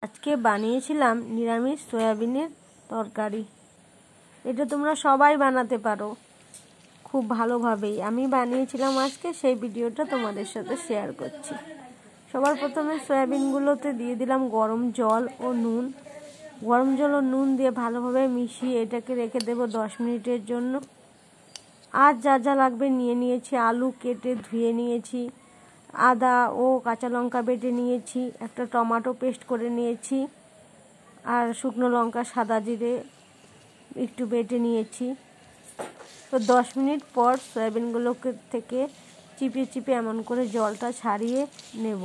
আজকে বানিয়েছিলাম নিরামিষ সয়াবিনের তরকারি। এটা তোমরা সবাই বানাতে পারো খুব ভালোভাবেই। আমি বানিয়েছিলাম আজকে, সেই ভিডিওটা তোমাদের সাথে শেয়ার করছি। সবার প্রথমে সয়াবিনগুলোতে দিয়ে দিলাম গরম জল ও নুন। গরম জল ও নুন দিয়ে ভালোভাবে মিশিয়ে এটাকে রেখে দেবো 10 মিনিটের জন্য। আর যা যা লাগবে নিয়ে নিয়েছি। আলু কেটে ধুয়ে নিয়েছি, আদা ও কাঁচা লঙ্কা বেটে নিয়েছি, একটা টমেটো পেস্ট করে নিয়েছি, আর শুকনো লঙ্কা সাদা জিরে একটু বেটে নিয়েছি। তো 10 মিনিট পর সয়াবিনগুলোকে থেকে চিপে চিপে এমন করে জলটা ছাড়িয়ে নেব।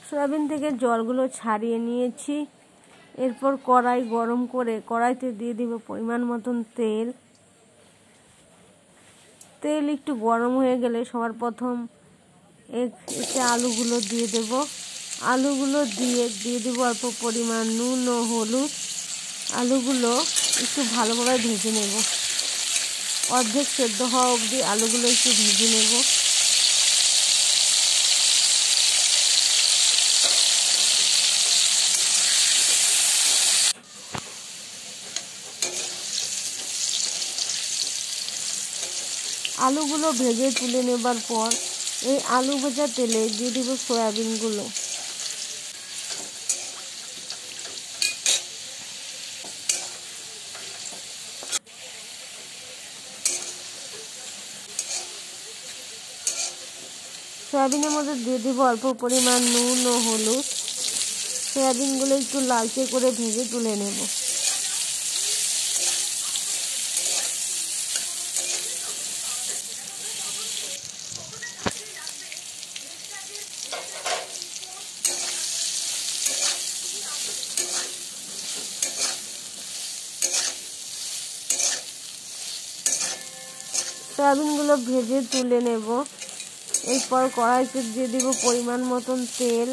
সয়াবিন থেকে জলগুলো ছাড়িয়ে নিয়েছি। এরপর কড়াই গরম করে কড়াইতে দিয়ে দিব পরিমাণ মতন তেল। তেল একটু গরম হয়ে গেলে সবার প্রথম এতে আলুগুলো দিয়ে দেব। আলুগুলো দিয়ে দেব অল্প পরিমাণ নুন ও হলুদ। আলুগুলো একটু ভালোভাবে ভেজে নেব, অর্ধেক সেদ্ধ হওয়া অবধি আলুগুলো একটু ভেজে নেব। আলুগুলো ভেজে তুলে নেবার পর এই আলু ভাজা তেলে দিয়ে দেব সয়াবিনগুলো। সয়াবিনের মধ্যে দিয়ে দেব অল্প পরিমাণ নুন ও হলুদ। সয়াবিনগুলো একটু লালচে করে ভেজে তুলে নেব। সয়াবিনগুলো ভেজে তুলে নেব। এরপর কড়াইতে দিয়ে দেব পরিমাণ মতন তেল।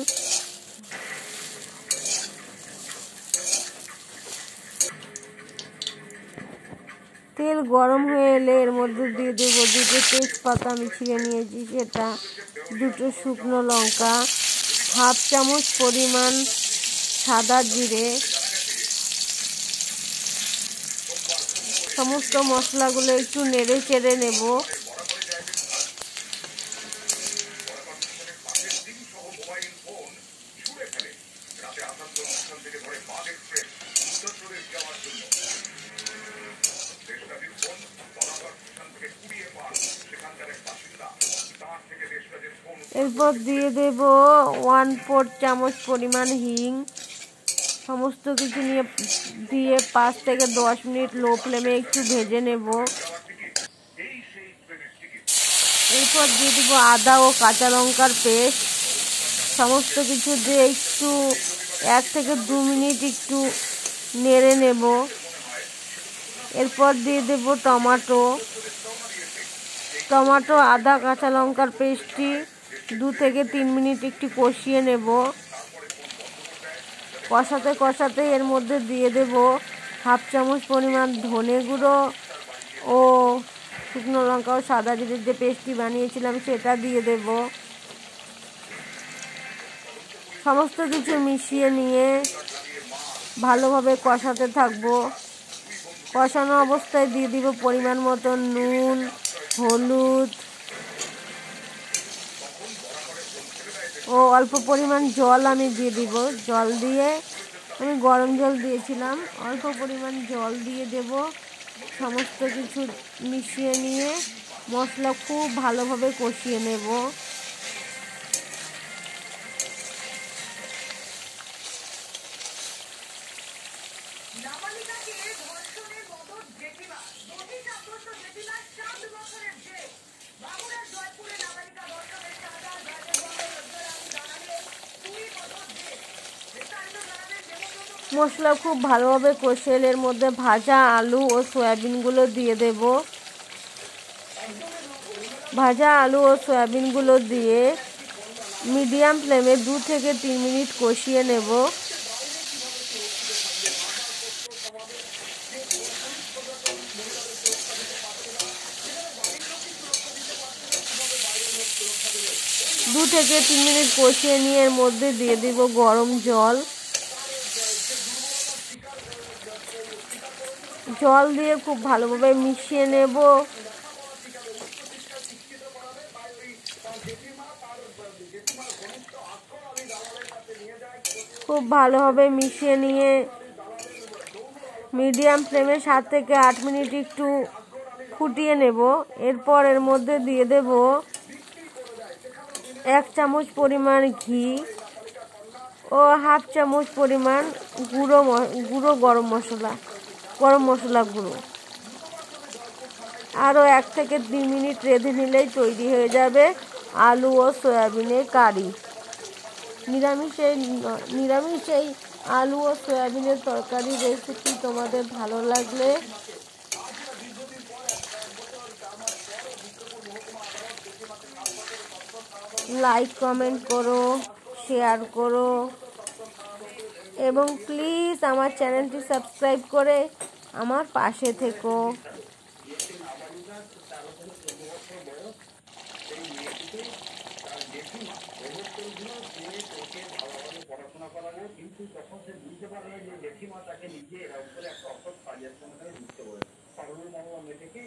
তেল গরম হয়ে এলে এর মধ্যে দিয়ে দেব দুটো তেজপাতা আমি ছিঁড়ে নিয়েছি সেটা, দুটো শুকনো লঙ্কা, হাফ চামচ পরিমাণ সাদা জিরে। সমস্ত মশলাগুলো একটু নেড়ে চেড়ে নেব। এরপর দিয়ে দেব 1/4 চামচ পরিমাণ হিং। সমস্ত কিছু দিয়ে 5 থেকে 10 মিনিট লো ফ্লেমে একটু ভেজে নেব। এরপর দিয়ে দেব আদা ও কাঁচা লঙ্কার পেস্ট। সমস্ত কিছু দিয়ে একটু 1 থেকে 2 মিনিট একটু নেড়ে নেব। এরপর দিয়ে দেব টমেটো আদা কাঁচা লঙ্কার পেস্টটি 2 থেকে 3 মিনিট একটু কষিয়ে নেব। কষাতে কষাতে এর মধ্যে দিয়ে দেব হাফ চামচ পরিমাণ ধনে গুঁড়ো ও শুকনো লঙ্কা ও সাদা জিরের যে পেস্টটি বানিয়েছিলাম সেটা দিয়ে দেব। সমস্ত কিছু মিশিয়ে নিয়ে ভালোভাবে কষাতে থাকবো। কষানো অবস্থায় দিয়ে দিব পরিমাণ মতো নুন, হলুদ ও অল্প পরিমাণ জল আমি দিয়ে দিব। জল দিয়ে আমি গরম জল দিয়েছিলাম, অল্প পরিমাণ জল দিয়ে দেব। সমস্ত কিছু মিশিয়ে নিয়ে মশলা খুব ভালোভাবে কষিয়ে নেব। মশলা খুব ভালোভাবে কষে এর মধ্যে ভাজা আলু ও সয়াবিনগুলো দিয়ে দেব। ভাজা আলু ও সয়াবিনগুলো দিয়ে মিডিয়াম ফ্লেমে 2 থেকে 3 মিনিট কষিয়ে নেব। 2 থেকে 3 মিনিট কষিয়ে নিয়ে এর মধ্যে দিয়ে দিব গরম জল। জল দিয়ে খুব ভালোভাবে মিশিয়ে নেব। খুব ভালোভাবে মিশিয়ে নিয়ে মিডিয়াম ফ্লেমে 7 থেকে 8 মিনিট একটু ফুটিয়ে নেব। এরপর এর মধ্যে দিয়ে দেব 1 চামচ পরিমাণ ঘি ও হাফ চামচ পরিমাণ গুঁড়ো গরম মশলা গুঁড়ো। আরও 1 থেকে 2 মিনিট রেঁধে নিলেই তৈরি হয়ে যাবে আলু ও সয়াবিনের কারি। নিরামিষ এই আলু ও সয়াবিনের তরকারি রেসিপি তোমাদের ভালো লাগলে লাইক কমেন্ট করো, শেয়ার করো এবং প্লিজ আমার চ্যানেলটি সাবস্ক্রাইব করে আমার পাশে থেকো। পড়াশোনা করাবো, কিন্তু তখন সে বুঝতে পারবে যে জেঠিমা তাকে নিজে এরকম করে একটা অসৎ কাজের সঙ্গে যুক্ত করেছে। পাগলের মনোভাব থেকে